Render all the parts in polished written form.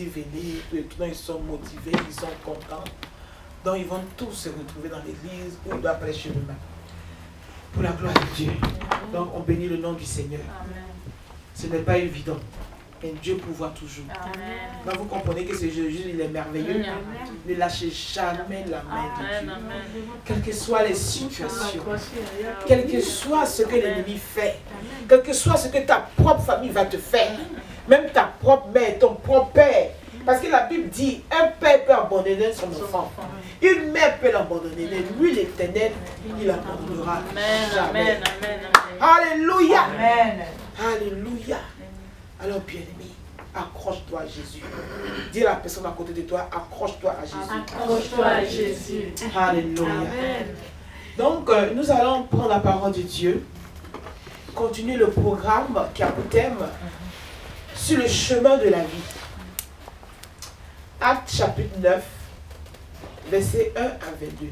dit venez, tout ils sont motivés, ils sont contents. Donc ils vont tous se retrouver dans l'église où ils doivent prêcher demain. Pour la gloire de Dieu. Donc on bénit le nom du Seigneur. Amen. Ce n'est pas évident. Mais Dieu pourvoit toujours. Amen. Donc vous comprenez que ce Jésus, il est merveilleux. Amen. Ne lâchez jamais la main de Dieu. Amen. Quelles que soient les situations, quel que soit ce que l'ennemi fait, quel que soit ce que ta propre famille va te faire, même ta propre mère, ton propre père. Parce que la Bible dit, un père peut abandonner son enfant. Une mère peut l'abandonner, mais lui l'Éternel, il l'abandonnera jamais. Amen. Alléluia. Amen. Alléluia. Alors bien-aimé, accroche-toi à Jésus. Dis à la personne à côté de toi, accroche-toi à Jésus. Accroche-toi à Jésus. Alléluia. Amen. Donc, nous allons prendre la parole de Dieu, continuer le programme qui a pour thème sur le chemin de la vie. Actes chapitre 9, versets 1 à 22.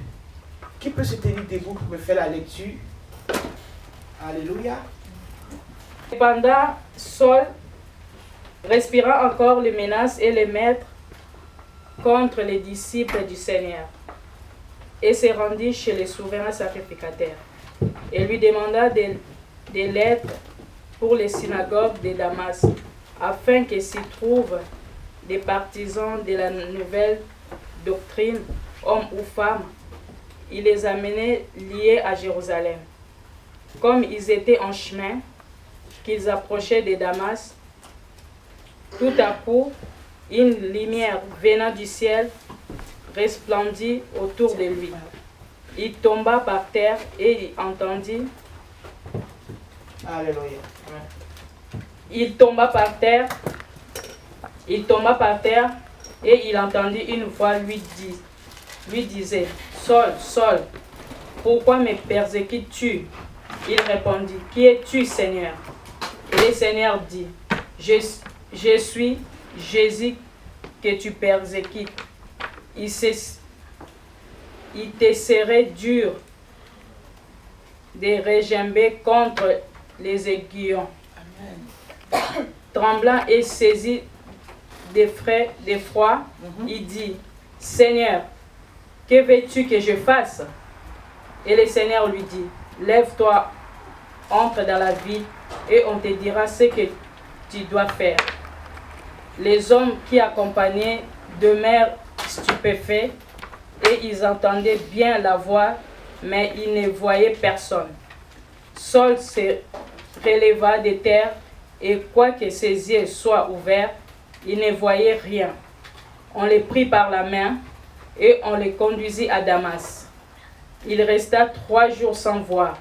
Qui peut se tenir debout pour me faire la lecture? Alléluia. Cependant, Saul respira encore les menaces et les maîtres contre les disciples du Seigneur et se rendit chez le souverain sacrificateur et lui demanda des lettres pour les synagogues de Damas afin que s'y trouvent des partisans de la nouvelle doctrine, hommes ou femmes. Il les amenait liés à Jérusalem. Comme ils étaient en chemin, qu'ils approchaient de Damas, tout à coup, une lumière venant du ciel resplendit autour de lui. Il tomba par terre et il entendit. Alléluia. Il tomba par terre et il entendit une voix lui disait, Saul, Saul, pourquoi me persécutes-tu? Il répondit, qui es-tu, Seigneur? Et le Seigneur dit, je suis Jésus que tu persécutes. Il te serait dur de regimber contre les aiguillons. Amen. Tremblant et saisi d'effroi, il dit, Seigneur, que veux-tu que je fasse? Et le Seigneur lui dit, lève-toi, entre dans la ville et on te dira ce que tu dois faire. Les hommes qui accompagnaient demeurèrent stupéfaits et ils entendaient bien la voix, mais ils ne voyaient personne. Saul se releva de terre et quoique ses yeux soient ouverts, il ne voyait rien. On les prit par la main et on les conduisit à Damas. Il resta 3 jours sans voir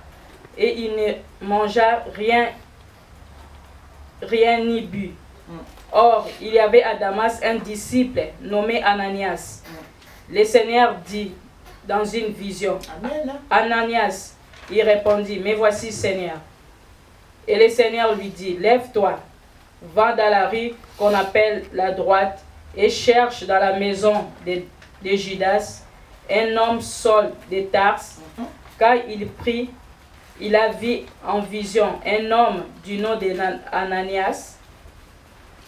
et il ne mangea rien ni bu. Or, il y avait à Damas un disciple nommé Ananias. Le Seigneur dit dans une vision, Amen. Ananias, il répondit, me voici, Seigneur. Et le Seigneur lui dit, lève-toi, va dans la rue qu'on appelle la droite et cherche dans la maison de Judas un homme Saul de Tarse, car il a vu en vision un homme du nom d'Ananias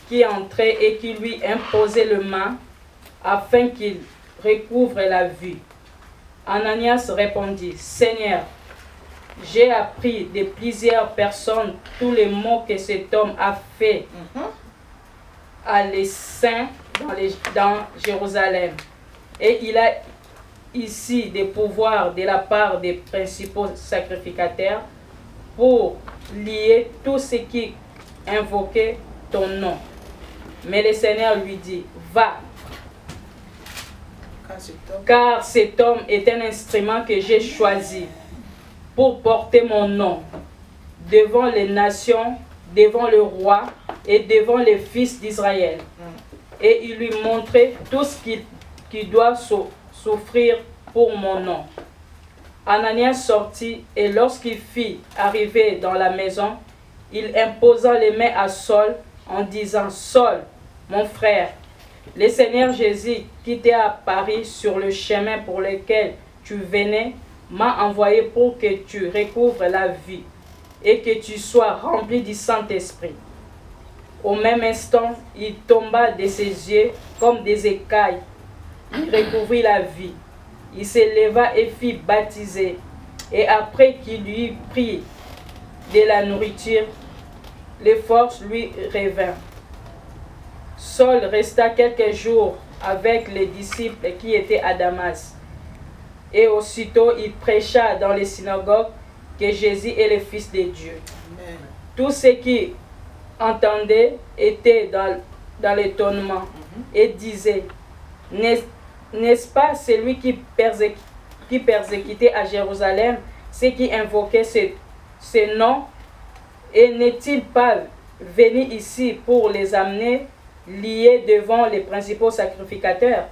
qui entrait et qui lui imposait le main afin qu'il recouvre la vue. Ananias répondit, Seigneur, j'ai appris de plusieurs personnes tous les maux que cet homme a fait à les saints dans Jérusalem. Et il a ici des pouvoirs de la part des principaux sacrificateurs pour lier tous ceux qui invoquaient ton nom. Mais le Seigneur lui dit, va, car cet homme est un instrument que j'ai choisi pour porter mon nom devant les nations, devant le roi et devant les fils d'Israël. Et il lui montrait tout ce qu'il doit souffrir pour mon nom. Ananias sortit et lorsqu'il fit arriver dans la maison, il imposa les mains à Saul en disant, Saul, mon frère, le Seigneur Jésus qui t'est apparu sur le chemin pour lequel tu venais m'a envoyé pour que tu recouvres la vie et que tu sois rempli du Saint-Esprit. Au même instant, il tomba de ses yeux comme des écailles. Il recouvrit la vie. Il s'éleva et fit baptiser. Et après qu'il lui prit de la nourriture, les forces lui revinrent. Saul resta quelques jours avec les disciples qui étaient à Damas. Et aussitôt il prêcha dans les synagogues que Jésus est le Fils de Dieu. Amen. Tous ceux qui entendaient étaient dans l'étonnement et disaient, n'est-ce pas celui qui persécutait à Jérusalem ceux qui invoquaient ce nom, et n'est-il pas venu ici pour les amener liés devant les principaux sacrificateurs?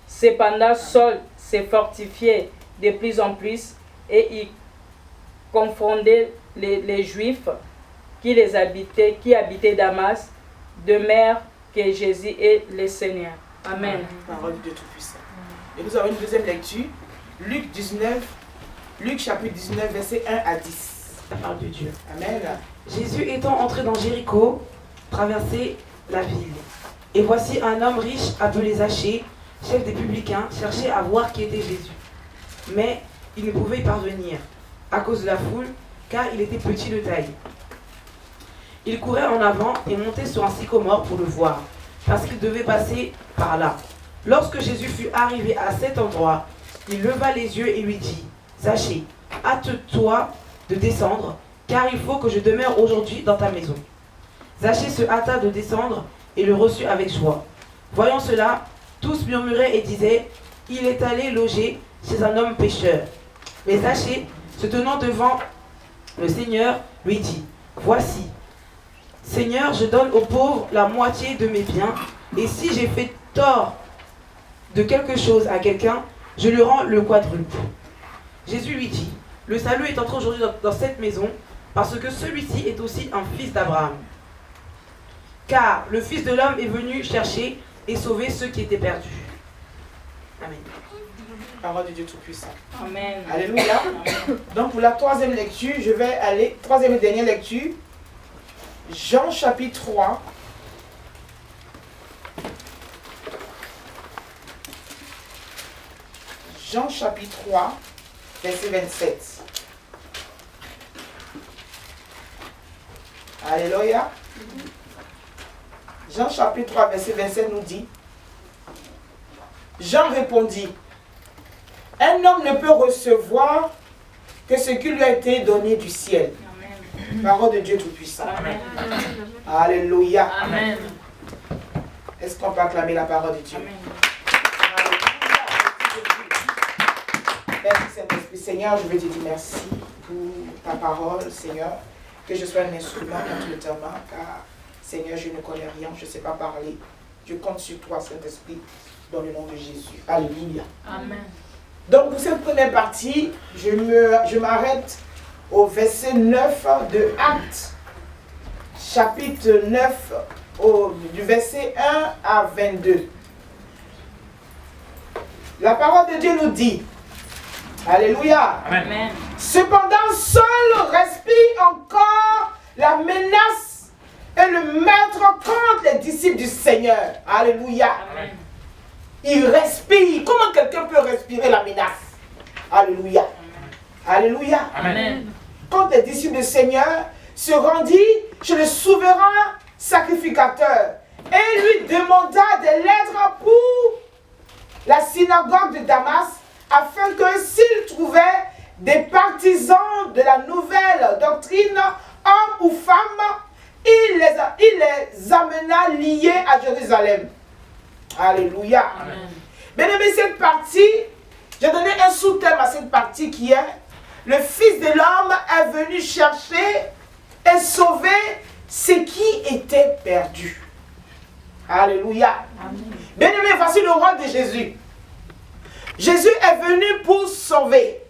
Cependant, Saul s'est fortifié de plus en plus et il confondait les Juifs qui habitaient Damas, de même que Jésus est le Seigneur. Amen. Parole de Dieu Tout-Puissant. Et nous avons une deuxième lecture, Luc chapitre 19, versets 1 à 10. La parole de Dieu. Amen. Jésus étant entré dans Jéricho, traversait la ville. Et voici un homme riche appelé Zachée, chef des publicains, cherchait à voir qui était Jésus. Mais il ne pouvait y parvenir à cause de la foule, car il était petit de taille. Il courait en avant et montait sur un sycomore pour le voir, parce qu'il devait passer par là. Lorsque Jésus fut arrivé à cet endroit, il leva les yeux et lui dit, « Zachée, hâte-toi de descendre, car il faut que je demeure aujourd'hui dans ta maison. » Zachée se hâta de descendre et le reçut avec joie. Voyant cela, tous murmuraient et disaient, « Il est allé loger chez un homme pécheur. » Mais Zachée, se tenant devant le Seigneur, lui dit, « Voici, Seigneur, je donne aux pauvres la moitié de mes biens, et si j'ai fait tort de quelque chose à quelqu'un, je lui rends le quadruple. » Jésus lui dit, « Le salut est entré aujourd'hui dans cette maison, parce que celui-ci est aussi un fils d'Abraham. Car le Fils de l'homme est venu chercher et sauver ceux qui étaient perdus. » Amen. Parole de Dieu Tout-Puissant. Amen. Alléluia. Donc pour la troisième lecture, je vais aller, troisième et dernière lecture, Jean chapitre 3. Jean chapitre 3, verset 27. Alléluia. Jean chapitre 3, verset 27 nous dit, Jean répondit, un homme ne peut recevoir que ce qui lui a été donné du ciel. Amen. Parole de Dieu Tout-Puissant. Amen. Alléluia. Amen. Est-ce qu'on peut acclamer la parole de Dieu? Amen. Merci Saint-Esprit. Seigneur, je veux te dire merci pour ta parole, Seigneur. Que je sois un instrument dans tout temps, car Seigneur, je ne connais rien, je ne sais pas parler. Je compte sur toi, Saint-Esprit, dans le nom de Jésus. Alléluia. Amen. Donc pour cette première partie, je m'arrête au verset 9 de Actes, chapitre 9, du verset 1 à 22. La parole de Dieu nous dit, alléluia. Amen. Cependant, Saul respire encore la menace et le meurtre contre les disciples du Seigneur. Alléluia. Amen. Il respire. Comment quelqu'un peut respirer la menace? Alléluia. Amen. Alléluia. Amen. Quand les disciples du Seigneur se rendit chez le souverain sacrificateur et lui demanda des lettres pour la synagogue de Damas, afin que s'il trouvait des partisans de la nouvelle doctrine, hommes ou femmes, il les amena liés à Jérusalem. Alléluia. Bien aimé, cette partie, j'ai donné un sous-thème à cette partie qui est le Fils de l'homme est venu chercher et sauver ce qui était perdu. Alléluia. Bien aimé, voici le rôle de Jésus. Jésus est venu pour sauver.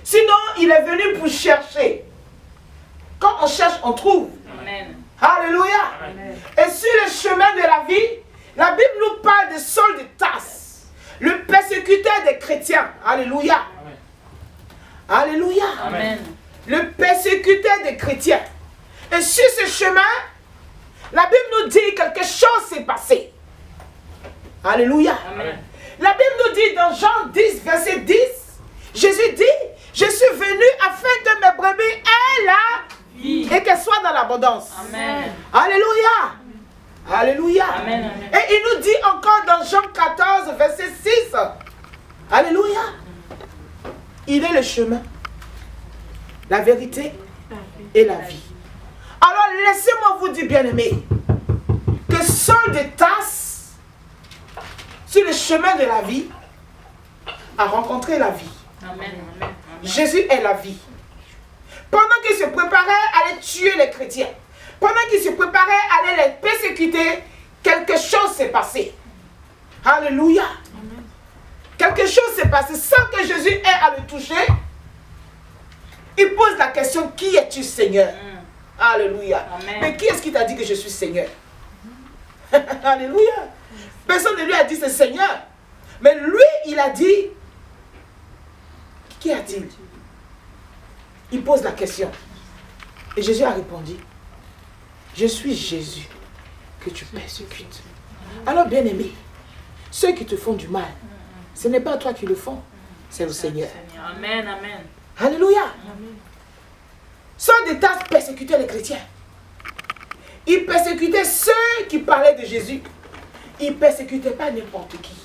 Sinon, il est venu pour chercher. Quand on cherche, on trouve. Amen. Alléluia. Amen. Et sur le chemin de la vie, la Bible nous parle de Saul de Tarse, le persécuteur des chrétiens. Alléluia. Amen. Alléluia. Amen. Le persécuteur des chrétiens. Et sur ce chemin, La Bible nous dit quelque chose s'est passé. Alléluia. Amen. La Bible nous dit dans Jean 10, verset 10, Jésus dit, je suis venu afin que mes brebis aient la vie et qu'elles soient dans l'abondance. Amen. Alléluia. Alléluia. Amen. Et il nous dit encore dans Jean 14, verset 6, Alléluia. Il est le chemin, la vérité et la vie. Alors laissez-moi vous dire, bien-aimés, que Saul de Tarse, sur le chemin de la vie, a rencontré la vie. Amen. Amen. Jésus est la vie. Pendant qu'il se préparait à aller tuer les chrétiens, pendant qu'il se préparait à aller les persécuter, quelque chose s'est passé. Alléluia. Quelque chose s'est passé sans que Jésus ait à le toucher. Il pose la question, qui es-tu, Seigneur? Alléluia. Amen. Mais qui est-ce qui t'a dit que je suis Seigneur? Alléluia. Personne ne lui a dit c'est Seigneur. Mais lui, il a dit, qui a-t-il? Il pose la question. Et Jésus a répondu, je suis Jésus que tu persécutes. Alors bien aimé, ceux qui te font du mal, ce n'est pas toi qui le font, c'est le Seigneur. Amen. Amen. Alléluia. Saul de Tarse persécutait les chrétiens. Il persécutait ceux qui parlaient de Jésus. Il ne persécutait pas n'importe qui.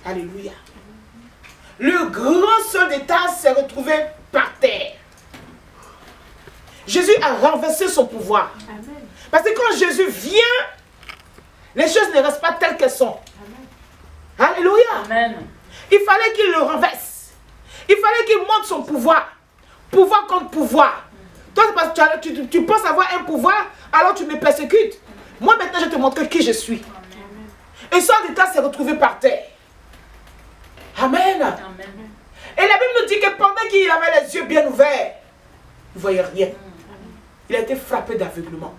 Alléluia. Le grand Saul de Tarse s'est retrouvé par terre. Jésus a renversé son pouvoir. Parce que quand Jésus vient, les choses ne restent pas telles qu'elles sont. Alléluia. Amen. Il fallait qu'il le renverse. Il fallait qu'il montre son pouvoir. Pouvoir contre pouvoir. Toi, tu penses avoir un pouvoir, alors tu me persécutes. Moi, maintenant, je te montre qui je suis. Et Saul de Tarse s'est retrouvé par terre. Amen. Amen. Et la Bible nous dit que pendant qu'il avait les yeux bien ouverts, il ne voyait rien. Il a été frappé d'aveuglement.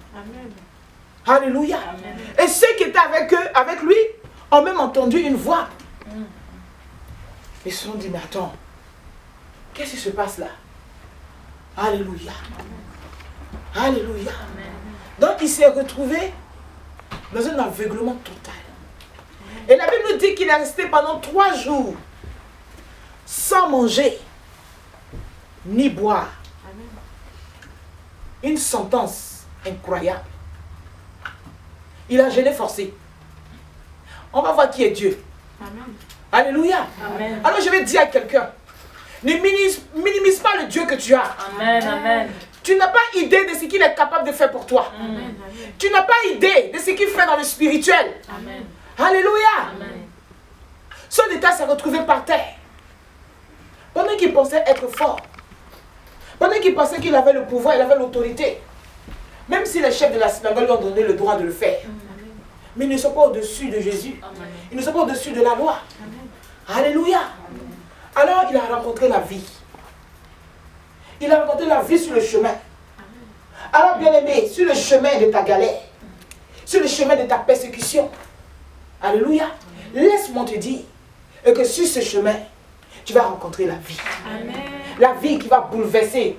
Alléluia. Amen. Et ceux qui étaient avec lui, ont même entendu une voix. Ils se sont dit, mais attends, qu'est-ce qui se passe là? Alléluia. Alléluia. Donc il s'est retrouvé dans un aveuglement total. Et la Bible nous dit qu'il est resté pendant 3 jours sans manger ni boire. Une sentence incroyable. Il a jeûné forcé. On va voir qui est Dieu. Alléluia. Amen. Alors je vais dire à quelqu'un, ne minimise pas le Dieu que tu as. Amen. Amen. Tu n'as pas idée de ce qu'il est capable de faire pour toi. Tu n'as pas idée de ce qu'il fait dans le spirituel. Amen. Alléluia. Amen. Son état s'est retrouvé par terre. Pendant qu'il pensait être fort, pendant qu'il pensait qu'il avait le pouvoir, il avait l'autorité, même si les chefs de la synagogue lui ont donné le droit de le faire, mais ils ne sont pas au-dessus de Jésus. Ils ne sont pas au-dessus de la loi. Alléluia. Alors il a rencontré la vie. Il a rencontré la vie sur le chemin. Alors bien aimé, sur le chemin de ta galère, sur le chemin de ta persécution, alléluia, laisse-moi te dire que sur ce chemin, tu vas rencontrer la vie. Amen. La vie qui va bouleverser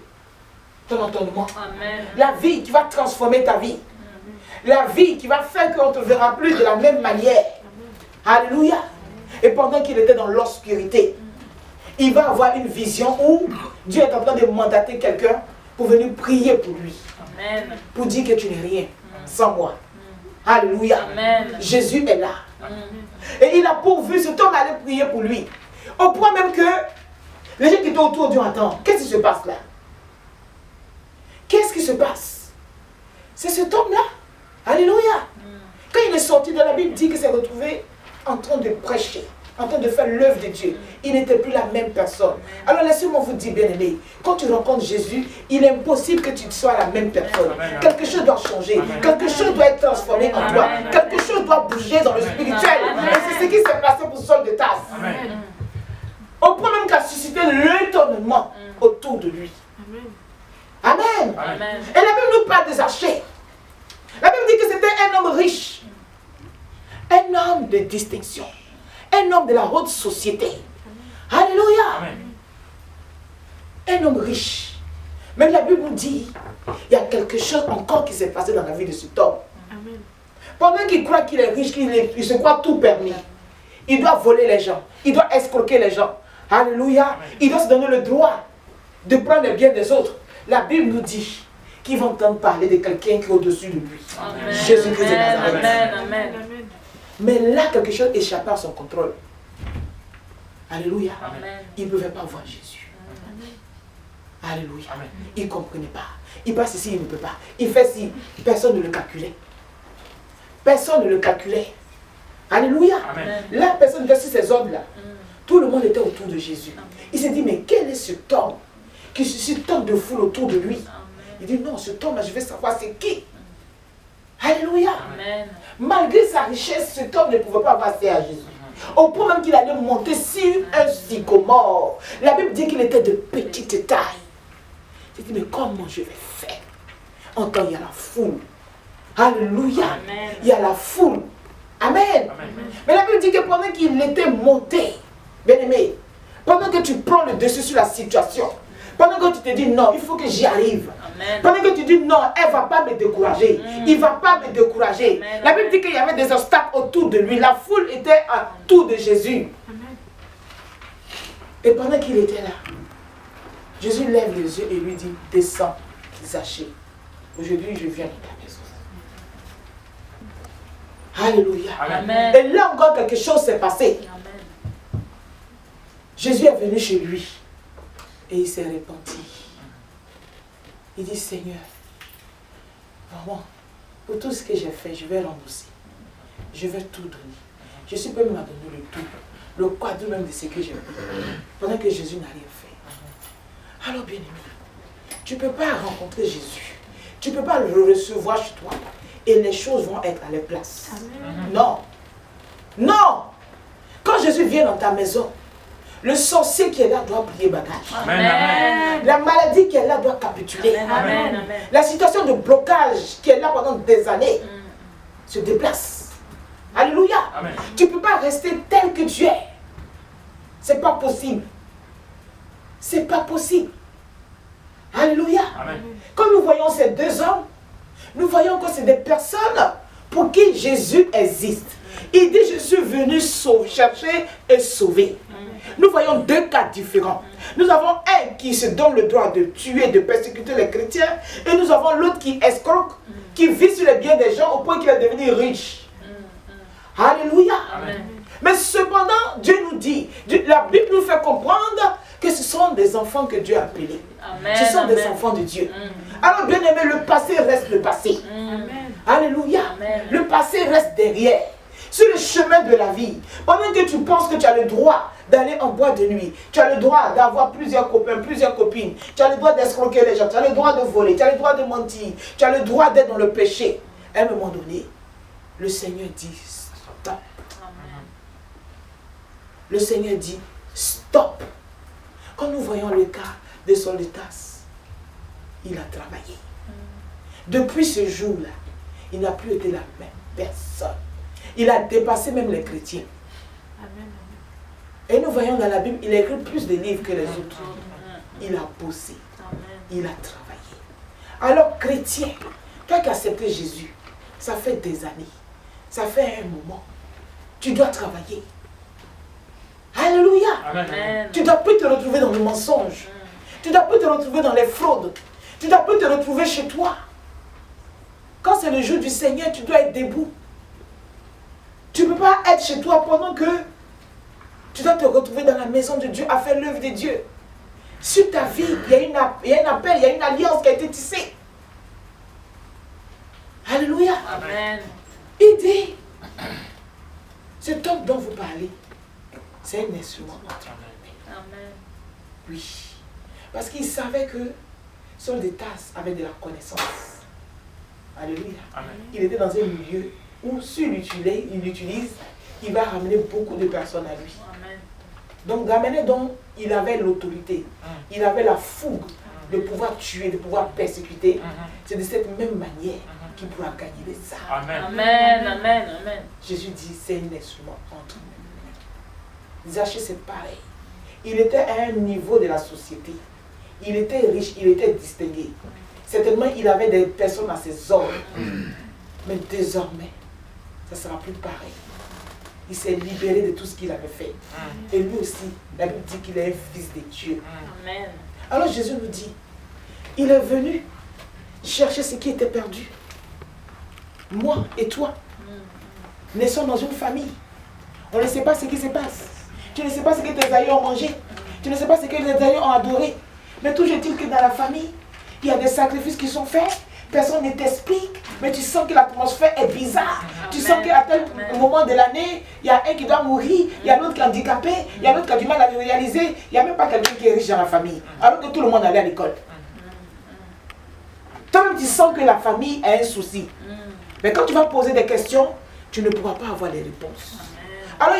ton entendement. Amen. La vie qui va transformer ta vie. La vie qui va faire qu'on ne te verra plus de la même manière. Alléluia. Et pendant qu'il était dans l'obscurité, il va avoir une vision où Dieu est en train de mandater quelqu'un pour venir prier pour lui. Amen. Pour dire que tu n'es rien sans moi. Alléluia. Amen. Jésus est là. Et il a pourvu cet homme d'aller prier pour lui. Au point même que les gens qui étaient autour disent, attends, qu'est-ce qui se passe là? Qu'est-ce qui se passe? C'est cet homme-là. Alléluia. Quand il est sorti de la Bible, dit qu'il s'est retrouvé en train de prêcher, en train de faire l'œuvre de Dieu. Il n'était plus la même personne. Alors laissez-moi vous dire, bien aimé, quand tu rencontres Jésus, il est impossible que tu sois la même personne. Quelque chose doit changer. Quelque chose doit être transformé en toi. Quelque chose doit bouger dans le spirituel. Et c'est ce qui s'est passé pour Saul de Tarse. Au point même qu'il a suscité l'étonnement autour de lui. Amen. Amen. Et la Bible nous parle de Zachée. La Bible dit que c'était un homme riche. Un homme de distinction. Un homme de la haute société. Alléluia. Un homme riche. Même la Bible nous dit, il y a quelque chose encore qui s'est passé dans la vie de cet homme. Pendant qu'il croit qu'il est riche, il se croit tout permis. Il doit voler les gens. Il doit escroquer les gens. Alléluia. Il doit se donner le droit de prendre le bien des autres. La Bible nous dit qu'ils vont entendre parler de quelqu'un qui est au-dessus de lui. Jésus-Christ de Nazareth. Amen. Mais là, quelque chose échappait à son contrôle. Alléluia. Amen. Il ne pouvait pas voir Jésus. Alléluia. Il ne comprenait pas. Il passe ici, il ne peut pas. Il fait ci. Personne ne le calculait. Personne ne le calculait. Alléluia. Amen. Là, personne ne sur ces hommes-là. Tout le monde était autour de Jésus. Il s'est dit, mais quel est cet homme qui suscite tant de foule autour de lui? Il dit, non, cet homme-là, je vais savoir c'est qui. Alléluia. Amen. Malgré sa richesse, cet homme ne pouvait pas passer à Jésus. Au point même qu'il allait monter sur un sycomore. La Bible dit qu'il était de petite taille. Il dit, mais comment je vais faire? En temps, il y a la foule. Alléluia. Amen. Il y a la foule. Amen. Mais la Bible dit que pendant qu'il était monté, bien-aimé, pendant que tu prends le dessus sur la situation, pendant que tu te dis non, il faut que j'y arrive. Amen. Pendant que tu dis non, elle ne va pas me décourager. Il ne va pas me décourager. Amen. La Bible dit qu'il y avait des obstacles autour de lui. La foule était autour de Jésus. Et pendant qu'il était là, Jésus lève les yeux et lui dit, descends, Zachée. Aujourd'hui, je viens de ta maison. Alléluia. Amen. Et là encore, quelque chose s'est passé. Amen. Jésus est venu chez lui. Et il s'est repenti. Il dit, Seigneur, vraiment, pour tout ce que j'ai fait, je vais rembourser. Je vais tout donner. Je suis prêt même à donner le tout. Le quadruple même de ce que j'ai fait. Pendant que Jésus n'a rien fait. Alors, bien-aimé, tu ne peux pas rencontrer Jésus. Tu ne peux pas le recevoir chez toi. Et les choses vont être à leur place. Amen. Non. Non. Quand Jésus vient dans ta maison, le sorcier qui est là doit plier bagage. Amen. La maladie qui est là doit capituler. Amen. Amen. La situation de blocage qui est là pendant des années se déplace. Alléluia. Amen. Tu ne peux pas rester tel que tu es. C'est pas possible. C'est pas possible. Alléluia. Amen. Quand nous voyons ces deux hommes, nous voyons que c'est des personnes pour qui Jésus existe. Il dit, je suis venu sauver, chercher et sauver. Nous voyons deux cas différents. Nous avons un qui se donne le droit de tuer, de persécuter les chrétiens. Et nous avons l'autre qui escroque, qui vit sur les biens des gens au point qu'il est devenu riche. Alléluia. Amen. Mais cependant, Dieu nous dit, la Bible nous fait comprendre que ce sont des enfants que Dieu a appelés. Amen. Ce sont des enfants de Dieu. Alors bien aimé, le passé reste le passé. Amen. Alléluia. Amen. Le passé reste derrière. Sur le chemin de la vie, pendant que tu penses que tu as le droit d'aller en boîte de nuit, tu as le droit d'avoir plusieurs copains, plusieurs copines, tu as le droit d'escroquer les gens, tu as le droit de voler, tu as le droit de mentir, tu as le droit d'être dans le péché. À un moment donné, le Seigneur dit stop. Amen. Le Seigneur dit stop. Quand nous voyons le cas de Solitas, il a travaillé. Depuis ce jour-là, il n'a plus été la même personne. Il a dépassé même les chrétiens. Amen. Et nous voyons dans la Bible, il a écrit plus de livres que les autres. Il a bossé. Amen. Il a travaillé. Alors, chrétien, toi qui as accepté Jésus, ça fait des années. Ça fait un moment. Tu dois travailler. Alléluia. Amen. Tu ne dois plus te retrouver dans le mensonge. Tu ne dois plus te retrouver dans les fraudes. Tu ne dois plus te retrouver chez toi. Quand c'est le jour du Seigneur, tu dois être debout. Tu ne peux pas être chez toi pendant que tu dois te retrouver dans la maison de Dieu à faire l'œuvre de Dieu. Sur ta vie, il y a un appel, il y a une alliance qui a été tissée. Alléluia. Amen. Il dit, cet homme dont vous parlez, c'est un instrument entre mes mains. Amen. Oui. Parce qu'il savait que Solitas avait de la connaissance. Alléluia. Amen. Il était dans un milieu où s'il l'utilise, il va ramener beaucoup de personnes à lui. Amen. Donc d'amener donc, il avait l'autorité, il avait la fougue de pouvoir tuer, de pouvoir persécuter. C'est de cette même manière qu'il pourra gagner les âmes. Amen. Amen. Amen. Amen. Jésus dit, c'est un instrument entre mes mains. Zachée, c'est pareil. Il était à un niveau de la société. Il était riche, il était distingué. Certainement, il avait des personnes à ses ordres. Mais désormais, ça ne sera plus pareil. Il s'est libéré de tout ce qu'il avait fait. Et lui aussi, la Bible dit qu'il est un fils de Dieu. Amen. Alors Jésus nous dit, il est venu chercher ce qui était perdu. Moi et toi, nous sommes dans une famille. On ne sait pas ce qui se passe. Tu ne sais pas ce que tes aïeux ont mangé. Tu ne sais pas ce que tes aïeux ont adoré. Mais toujours est-il que dans la famille, il y a des sacrifices qui sont faits. Personne ne t'explique, mais tu sens que l'atmosphère est bizarre. Tu sens qu'à tel moment de l'année, il y a un qui doit mourir, il y a l'autre qui est handicapé, il y a l'autre qui a du mal à le réaliser. Il n'y a même pas quelqu'un qui est riche dans la famille, alors que tout le monde allait à l'école. Toi-même, tu sens que la famille a un souci. Mais quand tu vas poser des questions, tu ne pourras pas avoir les réponses. Alors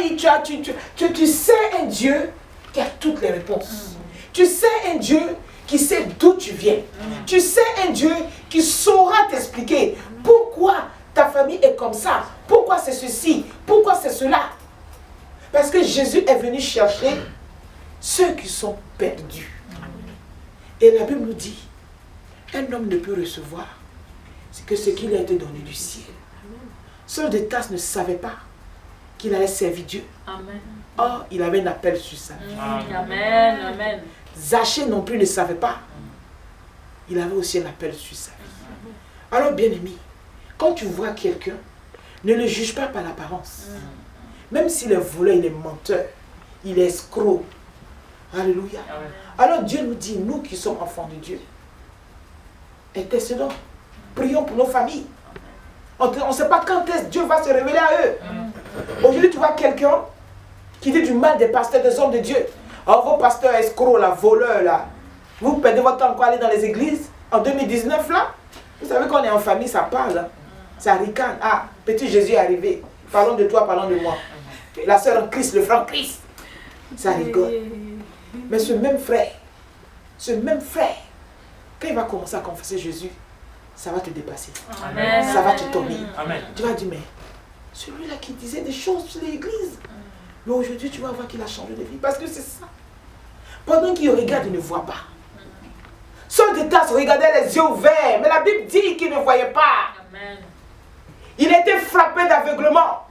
tu sais un Dieu qui a toutes les réponses. Tu sais un Dieu qui sait d'où tu viens. Tu sais un Dieu qui saura t'expliquer pourquoi ta famille est comme ça, pourquoi c'est ceci, pourquoi c'est cela. Parce que Jésus est venu chercher ceux qui sont perdus. Et la Bible nous dit, un homme ne peut recevoir que ce qui lui a été donné du ciel. Saul de Tarse ne savait pas qu'il allait servir Dieu. Amen. Or, il avait un appel sur sa vie. Amen. Amen. Zachée non plus ne savait pas. Il avait aussi un appel sur sa vie. Alors, bien-aimé, quand tu vois quelqu'un, ne le juge pas par l'apparence. Même s'il est voleur, il est menteur, il est escroc. Alléluia. Alors Dieu nous dit, nous qui sommes enfants de Dieu, intercédons, prions pour nos familles. On ne sait pas quand est-ce que Dieu va se révéler à eux. Aujourd'hui, tu vois quelqu'un qui dit du mal des pasteurs, des hommes de Dieu. Alors, vos pasteurs escrocs, là, voleurs, là, vous perdez votre temps à aller dans les églises en 2019, là. Vous savez qu'on est en famille, ça parle. Hein? Ça ricane. Ah, petit Jésus est arrivé. Parlons de toi, parlons de moi. La sœur en Christ, le frère en Christ. Ça rigole. Mais ce même frère, quand il va commencer à confesser Jésus, ça va te dépasser. Amen. Ça va te tomber. Amen. Tu vas dire, mais celui-là qui disait des choses sur l'église, mais aujourd'hui tu vas voir qu'il a changé de vie. Parce que c'est ça. Pendant qu'il regarde, il ne voit pas. Saul de Tarse regardait les yeux ouverts, mais la Bible dit qu'il ne voyait pas. Amen. Il était frappé d'aveuglement.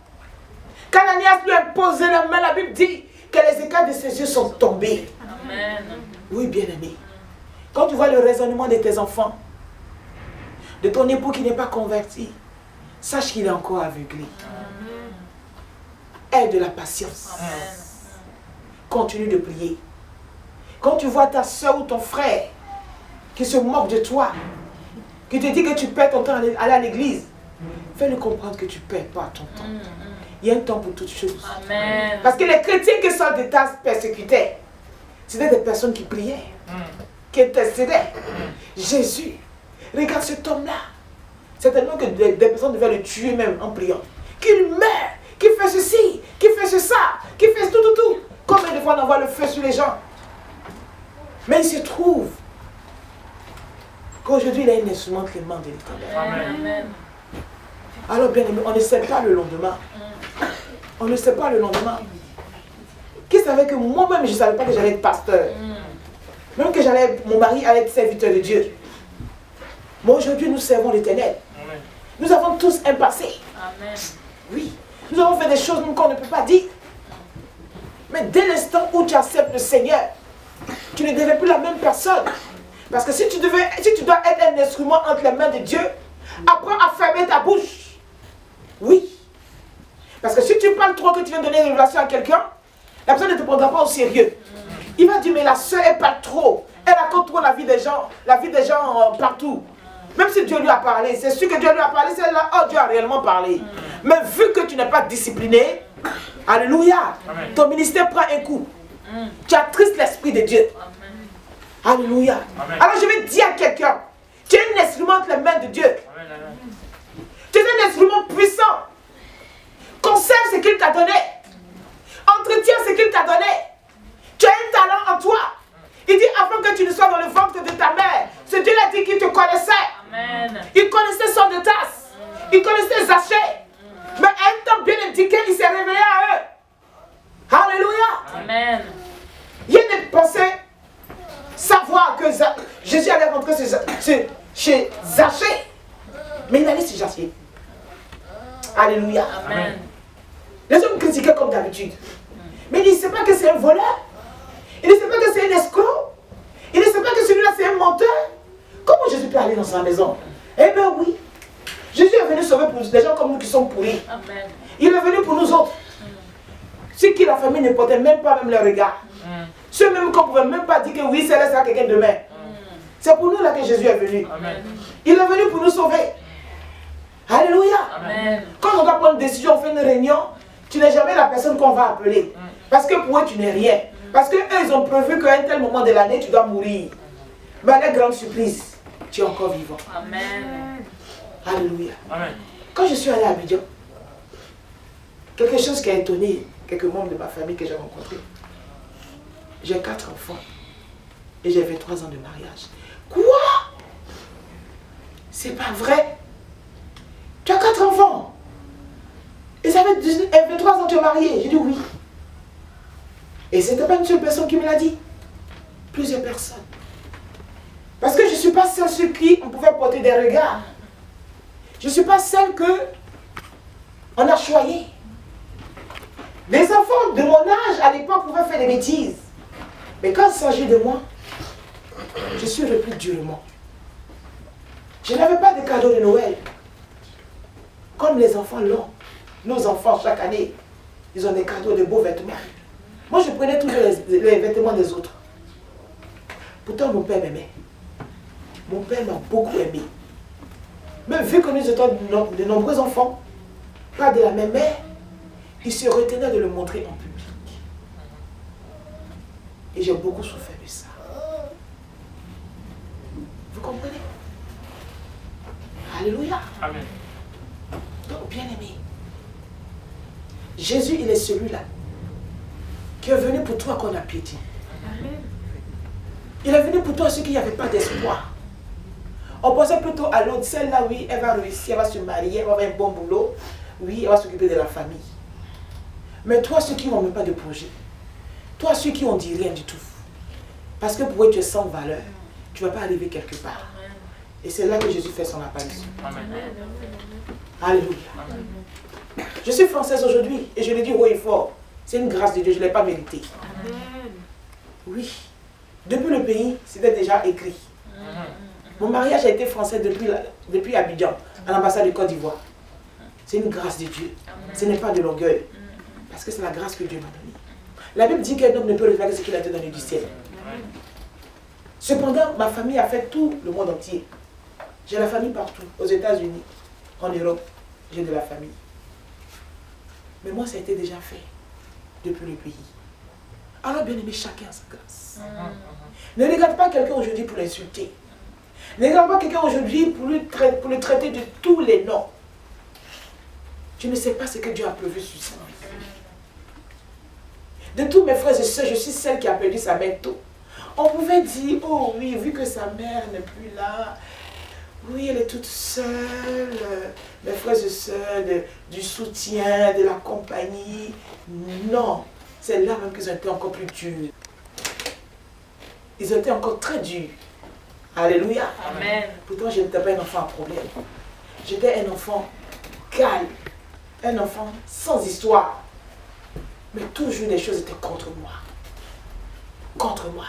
Quand Ananias lui a posé la main, la Bible dit que les écailles de ses yeux sont tombés. Amen. Oui, bien-aimé. Quand tu vois le raisonnement de tes enfants, de ton époux qui n'est pas converti, sache qu'il est encore aveuglé. Aie de la patience. Amen. Continue de prier. Quand tu vois ta soeur ou ton frère qui se moque de toi, qui te dit que tu perds ton temps à aller à l'église, fais-le comprendre que tu ne perds pas ton temps. Il y a un temps pour toutes choses. Amen. Parce que les chrétiens que Saul de Tarse persécutait, c'était des personnes qui priaient, qui intercédaient. Jésus, regarde cet homme-là. Certainement que des personnes devaient le tuer même en priant. Qu'il meurt, qu'il fait ceci, qu'il fait ça, qu'il fait tout. Combien de fois on envoie le feu sur les gens? Mais il se trouve qu'aujourd'hui il a un instrument clément de l'Éternel. Amen. Alors bien aimé, on ne sait pas le lendemain. On ne sait pas le lendemain. Qui savait que moi-même je ne savais pas que j'allais être pasteur. Même que mon mari allait être serviteur de Dieu. Mais aujourd'hui nous servons l'Éternel. Nous avons tous un passé. Amen. Oui. Nous avons fait des choses même qu'on ne peut pas dire. Mais dès l'instant où tu acceptes le Seigneur, tu ne deviens plus la même personne. Parce que si tu dois être un instrument entre les mains de Dieu, apprends à fermer ta bouche. Oui. Parce que si tu parles trop, que tu viens donner une révélation à quelqu'un, la personne ne te prendra pas au sérieux. Il va dire, mais la soeur, elle parle trop. Elle raconte trop la vie des gens partout. Même si Dieu lui a parlé, c'est sûr que Dieu lui a parlé, c'est là, oh Dieu a réellement parlé. Mais vu que tu n'es pas discipliné, alléluia, ton ministère prend un coup. Tu attristes l'Esprit de Dieu. Alléluia. Alors je vais dire à quelqu'un, tu es un instrument entre les mains de Dieu. Tu es un instrument puissant. Conserve ce qu'il t'a donné. Entretiens ce qu'il t'a donné. Tu as un talent en toi. Il dit afin que tu ne sois dans le ventre de ta mère. Ce Dieu l'a dit qu'il te connaissait. Amen. Il connaissait Saul de Tarse. Il connaissait Zachée. Mais à un temps bien indiqué, il s'est révélé à eux. Alléluia. Amen. Il y a des pensées savoir que Jésus allait rentrer chez Zachée. Mais il allait chez Zachée. Alléluia. Amen. Les hommes critiquaient comme d'habitude. Mais il ne sait pas que c'est un voleur. Il ne sait pas que c'est un escroc. Il ne sait pas que celui-là c'est un menteur. Comment Jésus peut aller dans sa maison? Eh bien oui. Jésus est venu sauver pour des gens comme nous qui sont pourris. Amen. Il est venu pour nous autres. Ceux qui la famille ne portait même pas même le regard. Ceux même qu'on ne pouvait même pas dire que oui, c'est là, ça quelqu'un demain. C'est pour nous là que Jésus est venu. Amen. Il est venu pour nous sauver. Alléluia. Amen. Quand on doit prendre une décision, on fait une réunion, tu n'es jamais la personne qu'on va appeler. Parce que pour eux, tu n'es rien. Parce qu'eux, ils ont prévu qu'à un tel moment de l'année, tu dois mourir. Mais à la grande surprise, tu es encore vivant. Amen. Alléluia. Amen. Quand je suis allé à Abidjan, quelque chose qui a étonné quelques membres de ma famille que j'ai rencontrés. J'ai 4 enfants et j'ai 23 ans de mariage. Quoi? C'est pas vrai. Tu as 4 enfants et ça fait 23 ans que tu es marié. J'ai dit oui. Et ce n'était pas une seule personne qui me l'a dit. Plusieurs personnes. Parce que je ne suis pas celle sur qui on pouvait porter des regards. Je ne suis pas celle que on a choyée. Les enfants de mon âge à l'époque pouvaient faire des bêtises. Mais quand il s'agit de moi, je suis repris durement. Je n'avais pas de cadeau de Noël. Comme les enfants l'ont. Nos enfants, chaque année, ils ont des cadeaux, de beaux vêtements. Moi, je prenais toujours les vêtements des autres. Pourtant, mon père m'aimait. Mon père m'a beaucoup aimé. Mais vu que nous étions de nombreux enfants, pas de la même mère, il se retenait de le montrer en public. Et j'ai beaucoup souffert de ça. Vous comprenez? Alléluia. Amen. Donc, bien aimé, Jésus, il est celui-là qui est venu pour toi qu'on a piétiné. Il est venu pour toi ceux qui n'avaient pas d'espoir. On pensait plutôt à l'autre, celle-là, oui, elle va réussir, elle va se marier, elle va avoir un bon boulot, oui, elle va s'occuper de la famille. Mais toi, ceux qui n'ont même pas de projet, toi, ceux qui n'ont dit rien du tout, parce que pour eux, tu es sans valeur, tu ne vas pas arriver quelque part. Et c'est là que Jésus fait son apparition. Amen. Alléluia. Amen. Je suis française aujourd'hui et je le dis haut et fort. C'est une grâce de Dieu, je ne l'ai pas méritée. Oui. Depuis le pays, c'était déjà écrit. Mon mariage a été français depuis Abidjan, à l'ambassade de Côte d'Ivoire. C'est une grâce de Dieu. Ce n'est pas de l'orgueil. Parce que c'est la grâce que Dieu m'a donnée. La Bible dit qu'un homme ne peut refaire que ce qu'il a été donné du ciel. Cependant, ma famille a fait tout le monde entier. J'ai la famille partout, aux États-Unis, en Europe, j'ai de la famille. Mais moi, ça a été déjà fait depuis le pays. Alors, bien aimé, chacun a sa grâce. Ne regarde pas quelqu'un aujourd'hui pour l'insulter. Ne regarde pas quelqu'un aujourd'hui pour le traiter de tous les noms. Tu ne sais pas ce que Dieu a prévu sur sa vie. De tous mes frères et sœurs, je suis celle qui a perdu sa mère tôt. On pouvait dire, oh oui, vu que sa mère n'est plus là, oui, elle est toute seule, mes frères et sœurs, du soutien, de la compagnie. Non, c'est là même qu'ils ont été encore plus durs. Ils ont été encore très durs. Alléluia. Amen. Pourtant, je n'étais pas un enfant à problème. J'étais un enfant calme, un enfant sans histoire. Mais toujours les choses étaient contre moi. Contre moi.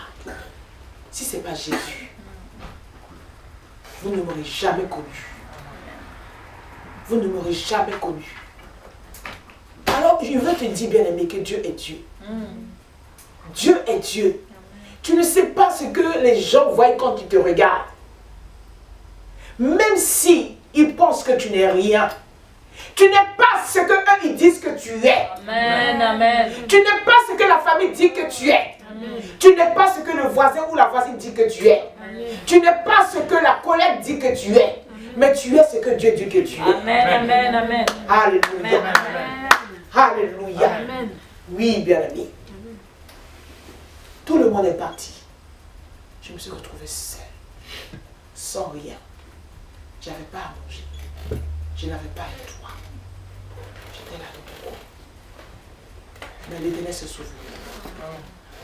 Si ce n'est pas Jésus, vous ne m'aurez jamais connu. Vous ne m'aurez jamais connu. Alors, je veux te dire, bien-aimé, que Dieu est Dieu. Dieu est Dieu. Tu ne sais pas ce que les gens voient quand ils te regardent. Même si ils pensent que tu n'es rien, tu n'es pas ce que eux ils disent que tu es. Amen, amen. Tu n'es pas ce que la famille dit que tu es. Amen. Tu n'es pas ce que le voisin ou la voisine dit que tu es. Amen. Tu n'es pas ce que la collègue dit que tu es. Amen. Mais tu es ce que Dieu dit que tu es. Amen, amen, amen. Alléluia. Amen. Alléluia. Amen. Oui, bien-aimé. Tout le monde est parti. Je me suis retrouvée seule, sans rien. Je n'avais pas à manger. Je n'avais pas de toit. J'étais là de beaucoup. Mais l'Éternel se souvient.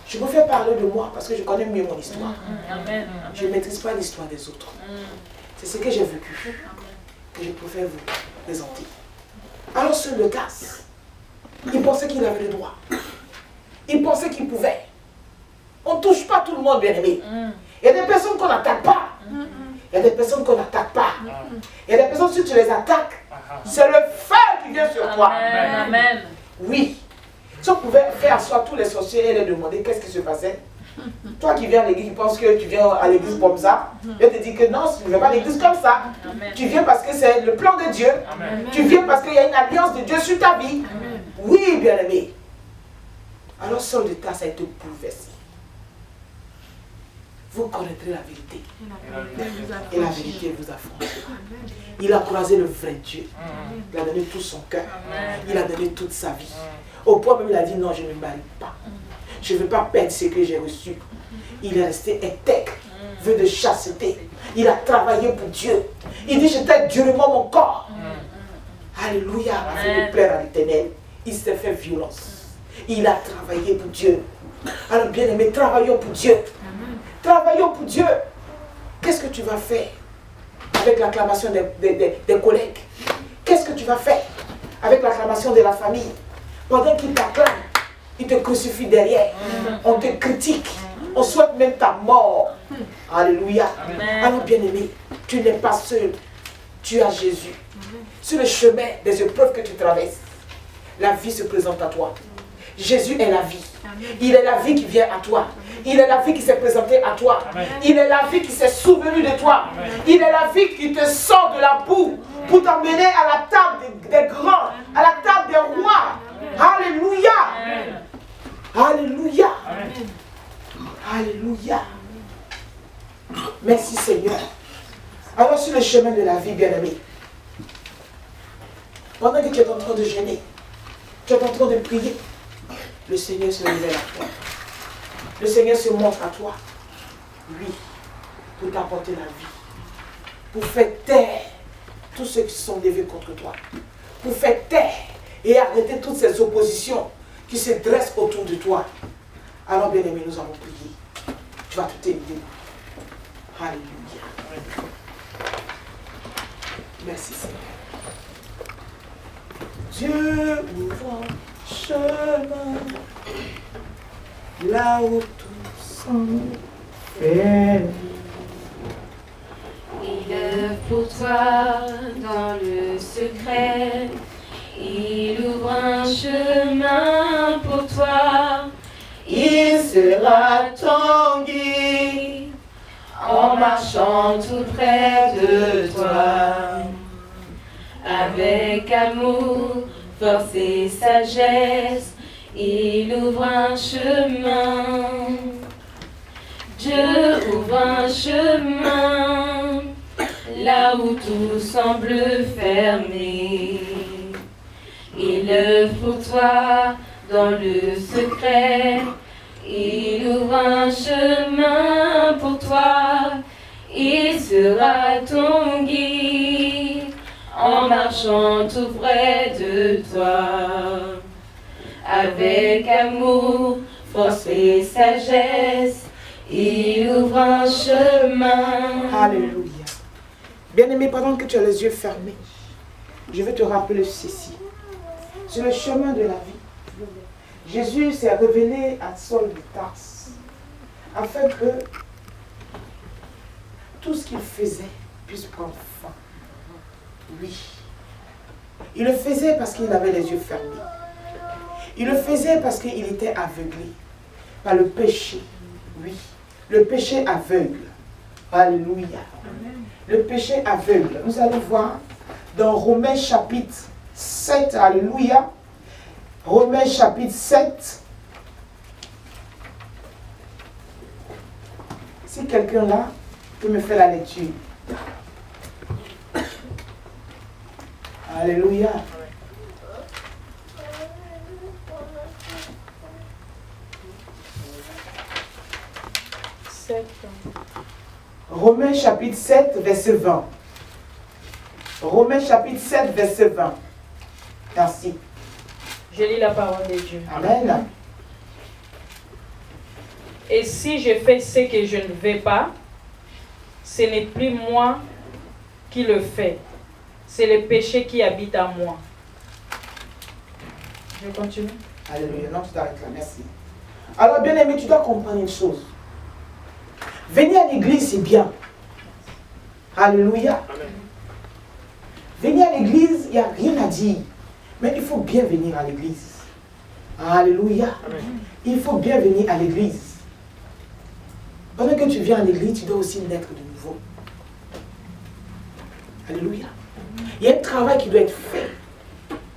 Je me fais parler de moi parce que je connais mieux mon histoire. Amen. Je ne maîtrise pas l'histoire des autres. C'est ce que j'ai vécu que je préfère vous présenter. Alors Saul le casse. Il pensait qu'il avait le droit. Il pensait qu'il pouvait. On ne touche pas tout le monde, bien aimé. Il y a des personnes qu'on n'attaque pas. Il y a des personnes qu'on n'attaque pas. Il y a des personnes, si tu les attaques, c'est le feu qui vient sur toi. Amen. Oui. Si on pouvait faire asseoir tous les sorciers et les demander qu'est-ce qui se passait, toi qui viens à l'église, qui penses que tu viens à l'église comme ça, je te dis que non, tu ne viens pas à l'église comme ça. Amen. Tu viens parce que c'est le plan de Dieu. Amen. Tu viens parce qu'il y a une alliance de Dieu sur ta vie. Oui, bien-aimé. Alors Saul de Tarse a été bouleversé. Vous connaîtrez la vérité. Et la vérité vous affranchira. Il a croisé le vrai Dieu. Il a donné tout son cœur. Il a donné toute sa vie. Au point même, il a dit non, je ne me marie pas. Je ne veux pas perdre ce que j'ai reçu. Il est resté intègre, vœu de chasteté. Il a travaillé pour Dieu. Il dit, je t'aide durement mon corps. Alléluia, afin de plaire à l'Éternel. Il s'est fait violence. Il a travaillé pour Dieu. Alors bien aimé, travaillons pour Dieu. Travaillons pour Dieu. Qu'est-ce que tu vas faire avec l'acclamation des collègues? Qu'est-ce que tu vas faire avec l'acclamation de la famille? Pendant qu'ils t'acclament, ils te crucifient derrière. On te critique. On souhaite même ta mort. Alléluia. Alors bien aimé, tu n'es pas seul. Tu as Jésus. Sur le chemin des épreuves que tu traverses, la vie se présente à toi. Jésus est la vie. Il est la vie qui vient à toi. Il est la vie qui s'est présentée à toi. Il est la vie qui s'est souvenue de toi. Il est la vie qui te sort de la boue pour t'emmener à la table des grands, à la table des rois. Alléluia. Alléluia. Alléluia. Merci Seigneur. Alors sur le chemin de la vie, bien-aimé, pendant que tu es en train de jeûner, tu es en train de prier, le Seigneur se révèle à toi. Le Seigneur se montre à toi. Oui, pour t'apporter la vie. Pour faire taire tous ceux qui sont déviés contre toi. Pour faire taire et arrêter toutes ces oppositions qui se dressent autour de toi. Alors bien aimé, nous allons prier. Tu vas tout aider. Alléluia. Merci Seigneur. Dieu ouvre un chemin là où tout semble fermé. Il œuvre pour toi dans le secret. Il ouvre un chemin pour toi. Il sera ton guide En marchant tout près de toi. Avec amour, force et sagesse, il ouvre un chemin. Dieu ouvre un chemin là où tout semble fermé. Il œuvre pour toi dans le secret. Il ouvre un chemin pour toi. Il sera ton guide en marchant tout près de toi. Avec amour, force et sagesse, il ouvre un chemin. Alléluia. Bien-aimé, pendant que tu as les yeux fermés, je vais te rappeler ceci. Sur le chemin de la vie, Jésus s'est révélé à Saul de Tarse afin que tout ce qu'il faisait puisse prendre fin. Oui. Il le faisait parce qu'il avait les yeux fermés. Il le faisait parce qu'il était aveuglé par le péché. Oui. Le péché aveugle. Alléluia. Le péché aveugle. Nous allons voir dans Romains chapitre 7. Alléluia. Romains chapitre 7. Si quelqu'un là peut me faire la lecture. Alléluia. Romains chapitre 7, verset 20. Romains chapitre 7, verset 20. Merci. Je lis la parole de Dieu. Amen. Et si je fais ce que je ne veux pas, ce n'est plus moi qui le fais. C'est le péché qui habite en moi. Je continue. Alléluia. Non, tu t'arrêtes là. Merci. Alors, bien aimé, tu dois comprendre une chose. Venir à l'église, c'est bien. Alléluia. Amen. Venir à l'église, il n'y a rien à dire. Mais il faut bien venir à l'église. Alléluia. Amen. Il faut bien venir à l'église. Pendant que tu viens à l'église, tu dois aussi naître de nouveau. Alléluia. Il y a un travail qui doit être fait.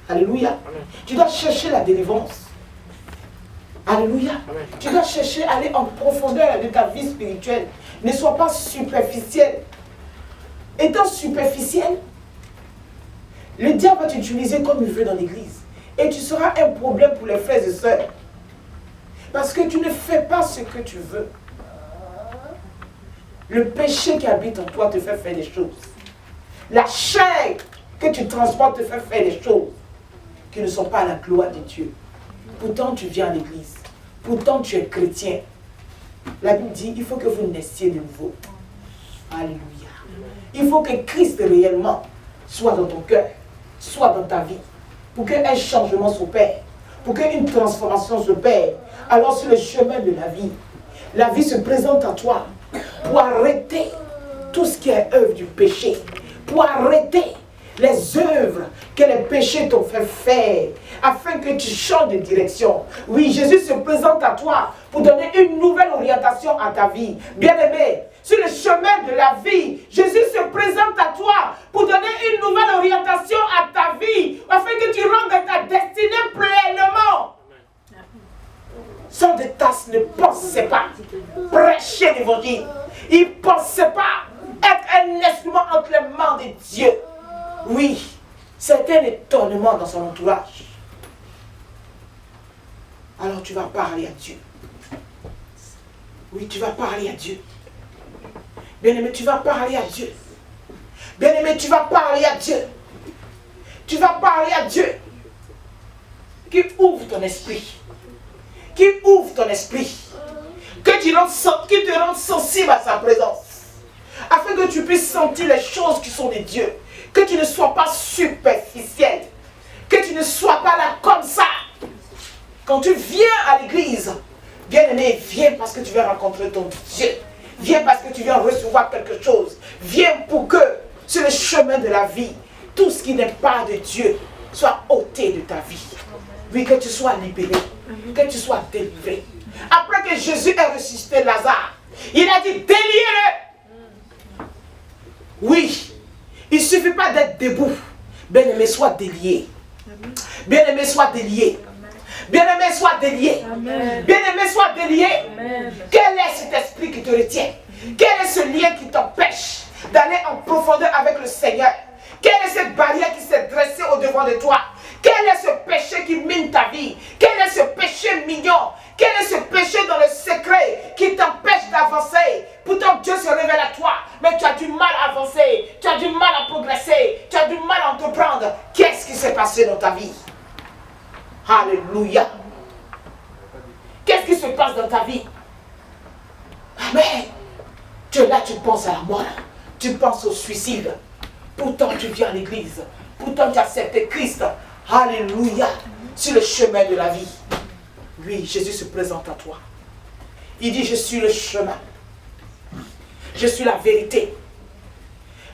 Alléluia. Amen. Tu dois chercher la délivrance. Alléluia. Amen. Tu dois chercher à aller en profondeur de ta vie spirituelle. Ne sois pas superficiel. Étant superficiel, le diable va t'utiliser comme il veut dans l'église. Et tu seras un problème pour les frères et sœurs. Parce que tu ne fais pas ce que tu veux. Le péché qui habite en toi te fait faire des choses. La chair que tu transportes te fait faire des choses qui ne sont pas à la gloire de Dieu. Pourtant, tu viens à l'église. Pourtant, tu es chrétien. La Bible dit, il faut que vous naissiez de nouveau. Alléluia. Il faut que Christ réellement soit dans ton cœur, soit dans ta vie. Pour qu'un changement s'opère. Pour qu'une transformation s'opère. Alors, sur le chemin de la vie se présente à toi pour arrêter tout ce qui est œuvre du péché. Pour arrêter les œuvres que les péchés t'ont fait faire, afin que tu changes de direction. Oui, Jésus se présente à toi pour donner une nouvelle orientation à ta vie. Bien-aimé, sur le chemin de la vie, Jésus se présente à toi pour donner une nouvelle orientation à ta vie, afin que tu rentres dans ta destinée pleinement. Sans de tasse ne pensez pas prêcher l'évangile. Il ne pensait pas être un instrument entre les mains de Dieu. Oui, c'est un étonnement dans son entourage. Alors tu vas parler à Dieu. Oui, tu vas parler à Dieu. Bien-aimé, tu vas parler à Dieu. Bien-aimé, tu vas parler à Dieu. Tu vas parler à Dieu. Qui ouvre ton esprit. Qui ouvre ton esprit. Que tu te rendes sensible à sa présence. Afin que tu puisses sentir les choses qui sont de Dieu. Que tu ne sois pas superficiel. Que tu ne sois pas là comme ça. Quand tu viens à l'église, bien-aimé, viens parce que tu viens rencontrer ton Dieu. Viens parce que tu viens recevoir quelque chose. Viens pour que, sur le chemin de la vie, tout ce qui n'est pas de Dieu soit ôté de ta vie. Oui, que tu sois libéré. Que tu sois délivré. Après que Jésus ait ressuscité Lazare, il a dit, déliez-le. Oui. Il ne suffit pas d'être debout. Bien-aimé, sois délié. Bien-aimé, sois délié. Bien-aimé, sois délié. Bien-aimé, sois délié. Quel est cet esprit qui te retient? Quel est ce lien qui t'empêche d'aller en profondeur avec le Seigneur? Quelle est cette barrière qui s'est dressée au-devant de toi? Quel est ce péché qui mine ta vie? Quel est ce péché mignon? Quel est ce péché dans le secret qui t'empêche d'avancer? Pourtant Dieu se révèle à toi, mais tu as du mal à avancer, tu as du mal à progresser, tu as du mal à entreprendre. Qu'est-ce qui s'est passé dans ta vie? Alléluia. Qu'est-ce qui se passe dans ta vie? Amen. Tu es là, tu penses à la mort, tu penses au suicide. Pourtant tu viens à l'église, pourtant tu acceptes Christ. Alléluia. Sur le chemin de la vie. Oui, Jésus se présente à toi. Il dit, je suis le chemin. Je suis la vérité.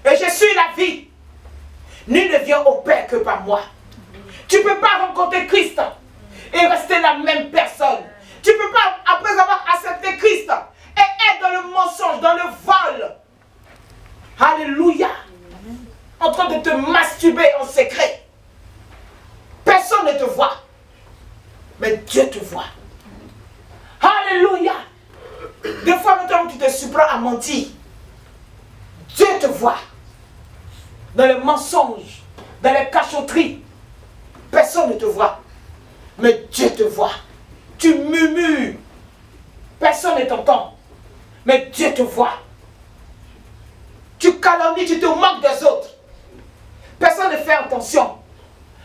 Et je suis la vie. Nul ne vient au Père que par moi. Tu ne peux pas rencontrer Christ et rester la même personne. Tu ne peux pas, après avoir accepté Christ, et être dans le mensonge, dans le vol. Alléluia. En train de te masturber en secret. Personne ne te voit. Mais Dieu te voit. Alléluia. Des fois, maintenant, tu te surprends à mentir. Dieu te voit. Dans les mensonges, dans les cachotteries. Personne ne te voit. Mais Dieu te voit. Tu murmures. Personne ne t'entend. Mais Dieu te voit. Tu calomnies, tu te moques des autres. Personne ne fait attention.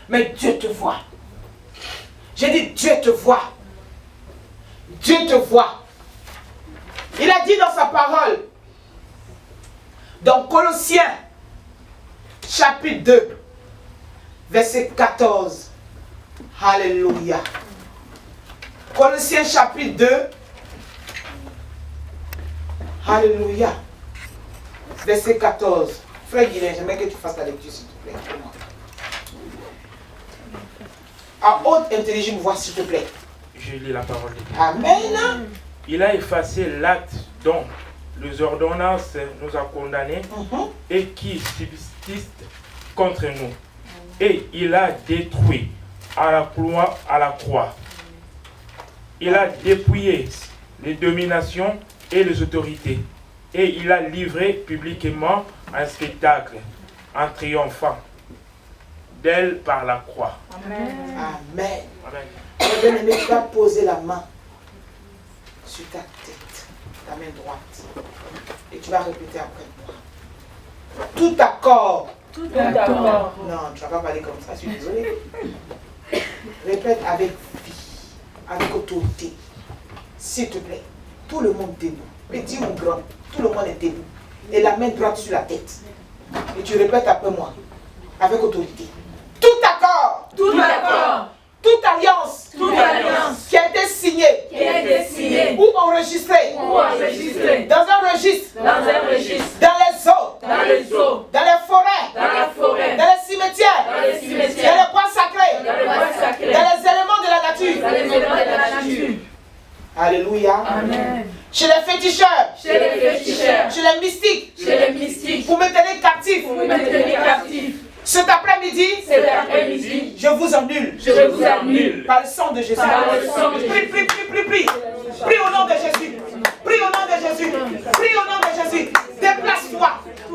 Mais Dieu te voit. J'ai dit Dieu te voit. Dieu te voit. Il a dit dans sa parole, dans Colossiens, chapitre 2, verset 14. Alléluia. Colossiens chapitre 2. Alléluia. Verset 14. Frère Guilain, j'aimerais que tu fasses la lecture s'il te plaît. À haute intelligente voix s'il te plaît. Je lis la parole de Dieu. Amen. Il a effacé l'acte dont les ordonnances nous a condamnés et qui subsiste contre nous. Et il a détruit à la croix. Il a dépouillé les dominations et les autorités. Et il a livré publiquement un spectacle en triomphant d'elle par la croix. Amen. Amen. Amen. Bien-aimé, tu vas poser la main sur ta tête, ta main droite, et tu vas répéter après moi. Tout accord. Tout accord. Non, tu ne vas pas parler comme ça, je suis désolée. Répète avec vie, avec autorité. S'il te plaît, tout le monde debout. Petit ou grand, tout le monde est debout. Et la main droite sur la tête. Et tu répètes après moi, avec autorité. Tout accord. Tout accord. Toute alliance, qui a été signée, ou enregistrée, dans un registre, dans les eaux, dans les forêts, dans les cimetières, dans les bois sacrés, dans les éléments de la nature. Alléluia. Amen. Chez les féticheurs, chez les mystiques, pour me tenir captif. Cet après-midi, je vous annule. Par le sang de Jésus. Prie. Prie au nom de Jésus. Prie au nom de Jésus. Prie au nom de Jésus. Déplace-toi.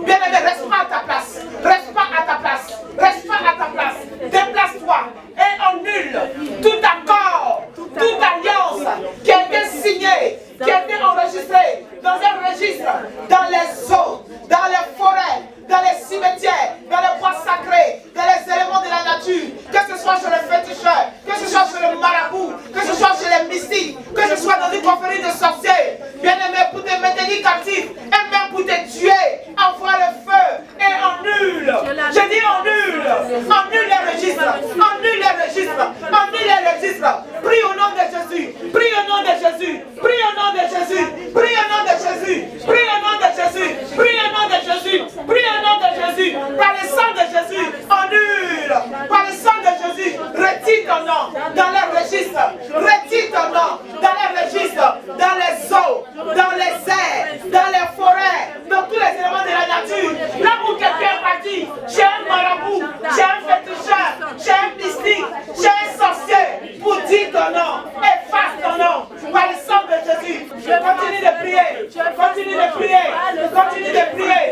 Bien-aimé, reste pas à ta place. Reste pas à ta place. Reste pas à ta place. Déplace-toi et annule tout accord, toute alliance qui a été signée, qui a été enregistrée dans un registre, dans les eaux, dans les forêts, dans les cimetières, dans les bois sacrés, dans les éléments de la nature, que ce soit chez les féticheurs, que ce soit chez les marabouts, que ce soit chez les mystiques, que ce soit dans une confrérie de sorciers, bien aimé, pour te maintenir captif et même pour te tuer, envoie le feu et annule. Je dis annule. Annule les registres. Annule les registres. Annule les registres. Prie au nom de Jésus. Prie au nom de Jésus. Prie au nom de Jésus. Prie au nom de Jésus. Prie au nom de Jésus. Prie au nom de Jésus. Prie au nom de Jésus. Par le sang de Jésus. Annule. Par le sang de Jésus. Retire ton nom dans les registres. Retire ton nom dans les registres. Dans les eaux. Dans les airs. Dans les forêts. Dans tous les éléments de la nature. Là où quelqu'un est parti. Chez un marabout. Chez un féticheur. Chez un mystique. Chez un sorcier. Pour dire ton nom. Efface ton nom. Par le sang de Jésus. Continue de prier. Continue de prier. Continue de prier.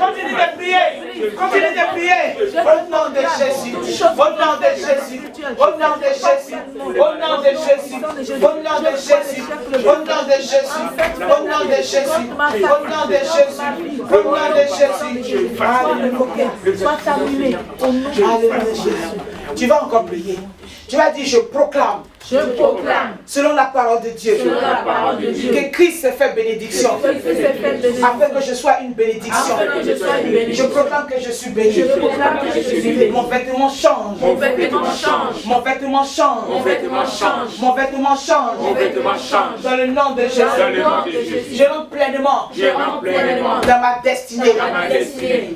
Continue de prier. Continue de prier. Au nom de Jésus. Au nom de Jésus. Au nom de Jésus. Au nom de Jésus. Au nom de Jésus. Au nom de Jésus. Au nom de Jésus. Au nom de Jésus. Au nom de Jésus. Alléluia. Sois annulé. Alléluia. Tu vas encore prier. Tu vas dire, je proclame. Selon la parole de Dieu, que Christ s'est fait bénédiction, afin que je sois une bénédiction. Je proclame que je suis béni. Mon vêtement change. Mon vêtement change. Dans le nom de Jésus. Je rentre pleinement dans ma destinée.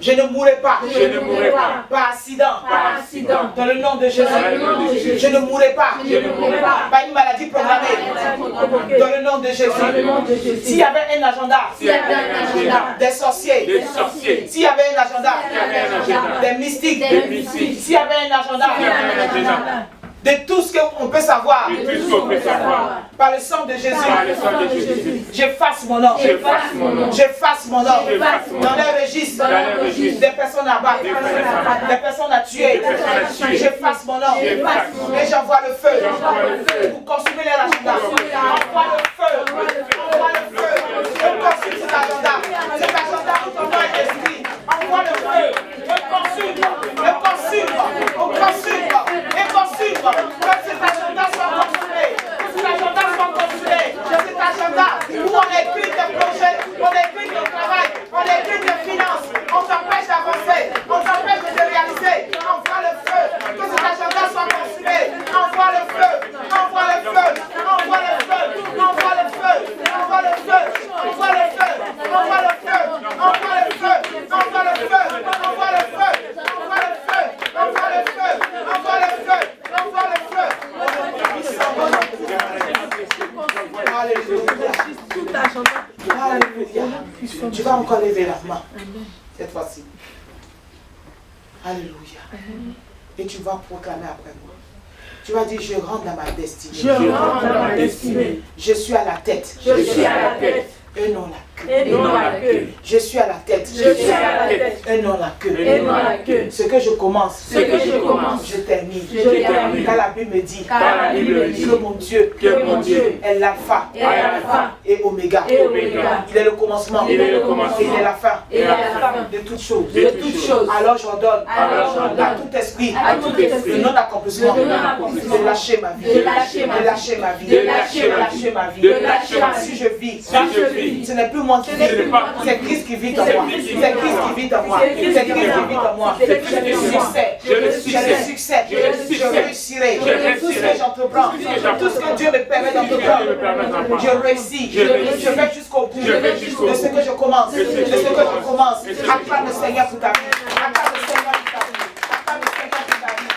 Je ne mourrai pas. Par accident. Dans le nom de Jésus. Je ne mourrai pas. Pas une maladie programmée. Dans le nom de Jésus. S'il y avait un agenda des sorciers, s'il y avait un agenda des mystiques, s'il y avait un agenda de tout ce qu'on peut savoir, par le sang de Jésus, j'efface mon nom. J'efface mon nom dans les registres des personnes à battre, des personnes à tuer. J'efface mon nom et j'envoie le feu pour consumer les agendas. Envoie le feu. Envoie le feu. Je consume cet agenda. Cet agenda où ton nom est inscrit. Envoie le feu. Le consume. Que cet agenda soit consumé. Que cet agenda soit consumé. Que cet agenda où on écrit des projets, on écrit du travail, on écrit des finances, on t'empêche d'avancer, on t'empêche de te réaliser. Envoie le feu. Que cet agenda soit consumé. Envoie Alléluia. Alléluia. Tu vas encore lever la main. Cette fois-ci. Alléluia. Et tu vas proclamer après moi. Tu vas dire, je rentre dans ma destinée. Je rentre dans ma destinée. Je suis à la tête. Je suis à la tête. Et non la queue. Et non la queue. Je suis à la tête. Je suis à la tête. Et non la queue. Et non la queue. Ce que je commence. Ce que je commence. Je termine. Je termine. Car la Bible me dit. Car la Bible dit. Que mon Dieu. Que mon Dieu. Est l'alpha. Et alpha. Et oméga. Et oméga. Il est le commencement. Il est le commencement. Et il est la fin. Et la fin. De toutes choses. De toutes choses. Alors j'ordonne. Alors j'ordonne. À tout esprit. À tout esprit. Le non-accomplissement. Le non-accomplissement. De lâcher ma vie. De lâcher ma vie. De lâcher ma vie. De lâcher ma vie. ma vie. De lâcher ma vie. Si je vis. Si je vis. Ce n'est plus moi qui vis. C'est Christ qui vit en moi. C'est Christ qui vit en moi. C'est Christ qui vit en moi. J'ai le succès. J'ai le succès. Je réussirai. Tout ce que j'entreprends. Tout ce que Dieu me permet d'entreprendre. Je réussis. Je vais jusqu'au bout. De ce que je commence. De ce que je commence. Acclame le Seigneur pour ta vie. Acclame le Seigneur pour ta vie. Acclame le Seigneur pour ta vie.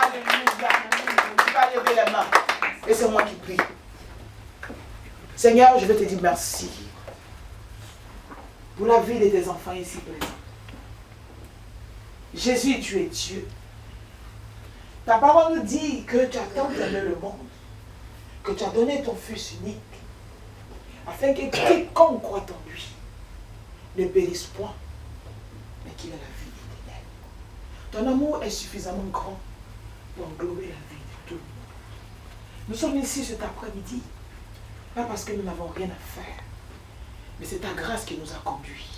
Alléluia. Tu vas lever les mains. Et c'est moi qui prie. Seigneur, je vais te dire merci pour la vie de tes enfants ici présents. Jésus, tu es Dieu. Ta parole nous dit que tu as tant aimé le monde, que tu as donné ton Fils unique, afin que quiconque croit en lui ne périsse point, mais qu'il ait la vie éternelle. Ton amour est suffisamment grand pour englober la vie de tout le monde. Nous sommes ici cet après-midi, pas parce que nous n'avons rien à faire, mais c'est ta grâce qui nous a conduits.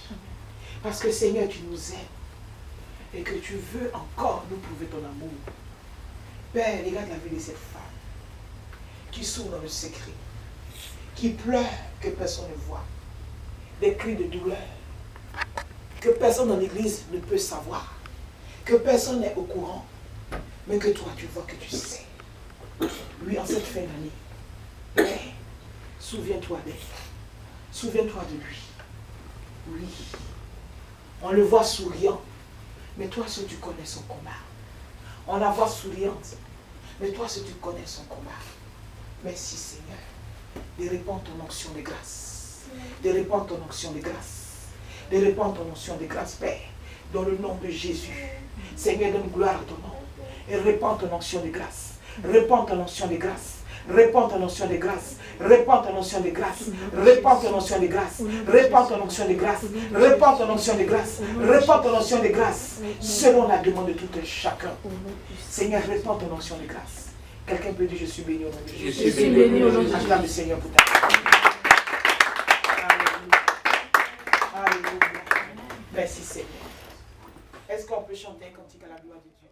Parce que Seigneur, tu nous aimes et que tu veux encore nous prouver ton amour. Père, regarde la vie de cette femme qui souffre dans le secret, qui pleure que personne ne voit, des cris de douleur que personne dans l'église ne peut savoir, que personne n'est au courant, mais que toi tu vois, que tu sais. Lui, en cette fin d'année, Père, souviens-toi d'elle. Souviens-toi de lui. Oui. On le voit souriant, mais toi seul tu connais son combat. On la voit souriante, mais toi seul tu connais son combat. Merci Seigneur de répandre ton onction de grâce. De répandre ton onction de grâce. De répandre ton onction de grâce, Père, dans le nom de Jésus. Seigneur, donne gloire à ton nom. Et répands ton onction de grâce. Répands ton onction de grâce. Répands ton onction de grâce. Répands ton onction de grâce. Répands ton onction de grâce. Répands ton onction de grâce. Répands ton onction de grâce. Répands ton onction de grâce. Selon la demande de tout un chacun. Seigneur, répands ton onction de grâce. Quelqu'un peut dire, je suis béni au nom de Jésus. Je suis béni au nom de Jésus. Acclame le Seigneur pour ta vie. Alléluia. Alléluia. Merci Seigneur. Est-ce qu'on peut chanter un cantique à la gloire de Dieu?